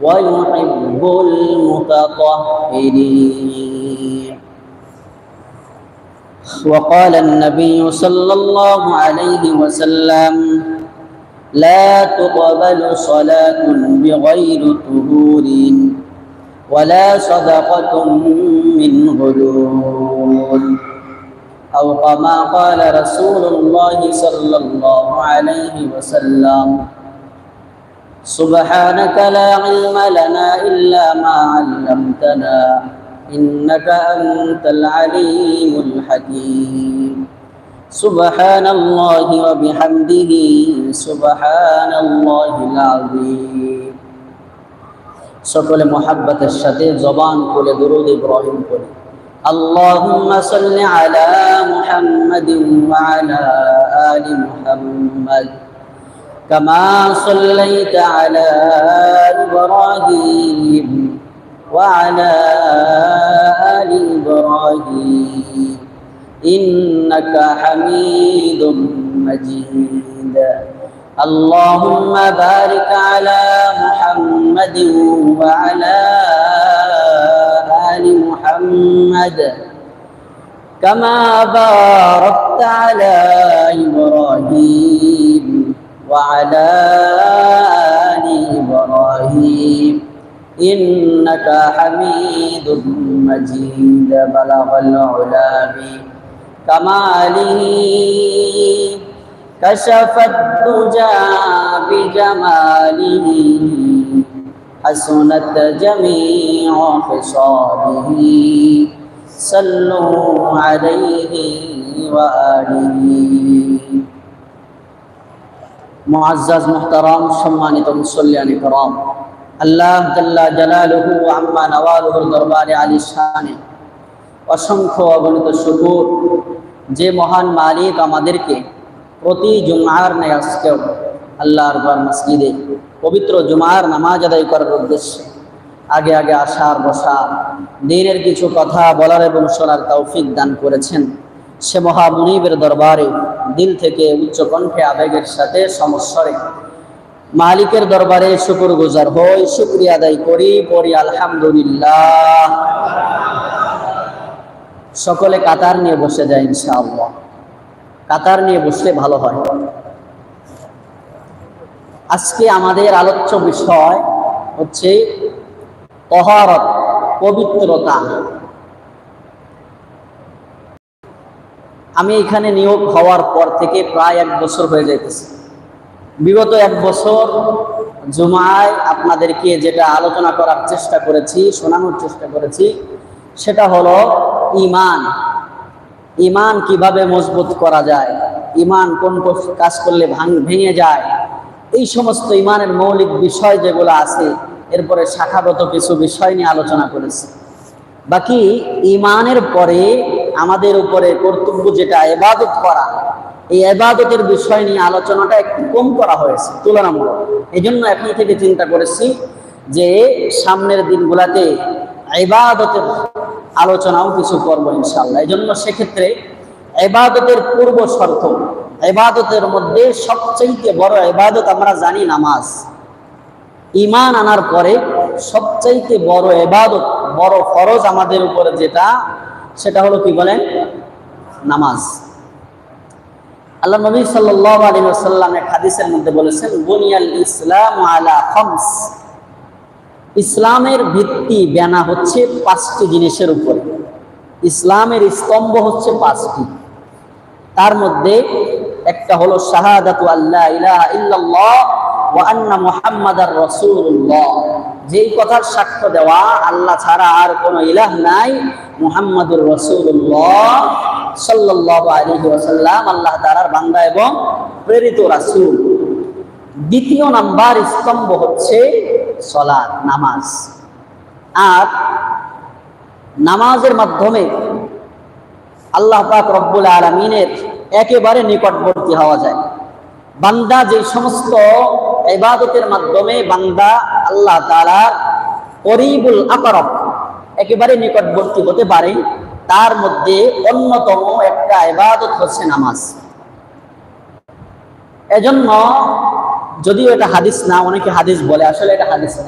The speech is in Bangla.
ويحب المتطهرين. وقال النبي صلى الله عليه وسلم: لا تقبل صلاة بغير طهور ولا صدقة من غلول، أو كما قال رسول الله صلى الله عليه وسلم: سبحانك لا علم لنا إلا ما علمتنا إنك أنت العليم الحكيم. سبحان الله وبحمده سبحان الله العظيم. সকলে মুহাব্বতের সাথে জবান খুলে দরুদ ইব্রাহিম পড়ি। আল্লাহুম্মা সাল্লি আলা মুহাম্মাদিন ওয়া আলা আলি মুহাম্মাদ কামা সাল্লাইতা আলা ইব্রাহিম ওয়া আলা আলি ইব্রাহিম ইন্নাকা হামিদুম মাজিদ। اللهم بارك على محمد وعلى آل محمد كما باركت على إبراهيم وعلى آل إبراهيم إنك حميد مجيد. بلغ العلا بكماله كشف الدجى بجماله حسنت جميع خصاله صلوا عليه وآله. মুআজ্জাজ মুহতারাম সম্মানিত মুসল্লিয়ান কিরাম, আল্লাহ জাল্লা জালালুহু ওয়া আম্মা নওয়ালুহুর দরবারে আলিশানে অসংখ্য অগণিত শুকর যে মহান মালিক আমাদেরকে প্রতি জুমার ন্যায় আজকেও আল্লাহর ঘর মসজিদে পবিত্র জুমার নামাজ আদায় করার উদ্দেশ্যে আগে আগে আসার বসার দিনের কিছু কথা বলার এবং শোনার তৌফিক দান করেছেন, সে মহামুনিবের দরবারে দিল থেকে উচ্চ কণ্ঠে আবেগের সাথে সমস্বরে মালিকের দরবারে শুকরগুজার হই, শুকরিয়া আদায় করি, পড়ি আলহামদুলিল্লাহ। সকলে কাতার নিয়ে বসে যায় ইনশাআল্লাহ। কাতার নিয়ে বসলে ভালো হয়। আজকে আমাদের আলোচ্য বিষয় হচ্ছে তাহারত, পবিত্রতা। আমি এখানে নিয়োগ হওয়ার পর থেকে প্রায় 1 বছর হয়ে যাইতেছে। বিগত 1 বছর জুমায় আপনাদেরকে যেটা আলোচনা করার চেষ্টা করেছি, শোনানোর চেষ্টা করেছি, সেটা হলো ঈমান। ঈমান কিভাবে মজবুত করা যায়, ঈমান কোন কাজ করলে ভেঙে যায়, এই সমস্ত ঈমানের মৌলিক বিষয় যেগুলো আছে, এরপরে শাখাগত কিছু বিষয় নিয়ে আলোচনা করেছি। বাকি ঈমানের পরে আমাদের উপরে কর্তব্য যেটা ইবাদত করা, এই ইবাদতের বিষয় নিয়ে আলোচনাটা একটু কম করা হয়েছে তুলনামূলক। এই জন্য এখন থেকে চিন্তা করেছি যে সামনের দিনগুলাতে ইবাদতের আলোচনাও কিছু করবো ইনশাআল্লাহ। এই জন্য সেক্ষেত্রে ইবাদতের পূর্ব শর্ত, ইবাদতের মধ্যে সবচেয়ে বড় ইবাদত আমরা জানি নামাজ। ঈমান আনার পরে সবচেয়ে বড় ইবাদত, বড় ফরজ আমাদের উপরে যেটা, সেটা হলো কি বলেন? নামাজ। আল্লাহ নবী সাল্লাল্লাহু আলাইহি ওয়াসাল্লাম এক হাদিসের মধ্যে বলেছেন, বুনিয়াল ইসলাম আলা খামস। ইসলামের ভিত্তি বেনা হচ্ছে 5টি জিনিসের উপরে। ইসলামের স্তম্ভ হচ্ছে 5টি। তার মধ্যে একটা হলো শাহাদাতু আল্লা ইলাহা ইল্লাল্লাহ ওয়া আন্না মুহাম্মাদার রাসূলুল্লাহ, যেই কথার সাক্ষ্য দেওয়া আল্লাহ ছাড়া আর কোনো ইলাহ নাই, মুহাম্মাদুর রাসূলুল্লাহ সাল্লাল্লাহু আলাইহি ওয়াসাল্লাম আল্লাহ তাআলার বান্দা এবং প্রেরিত রাসূল। দ্বিতীয় নাম্বার স্তম্ভ হচ্ছে সালাত, নামাজ। আর নামাজের মাধ্যমে আল্লাহ পাক রব্বুল আলামিনের একেবারে নিকটবর্তী হওয়া যায়। বান্দা যে সমস্ত ইবাদতের মাধ্যমে বান্দা আল্লাহ তাআলার করিবুল আকরাব, একেবারে নিকটবর্তী হতে পারে, তার মধ্যে অন্যতম একটা ইবাদত হচ্ছে নামাজ। এজন্য যদিও এটা হাদিস না, অনেকে হাদিস বলে, আসলে এটা হাদিস না।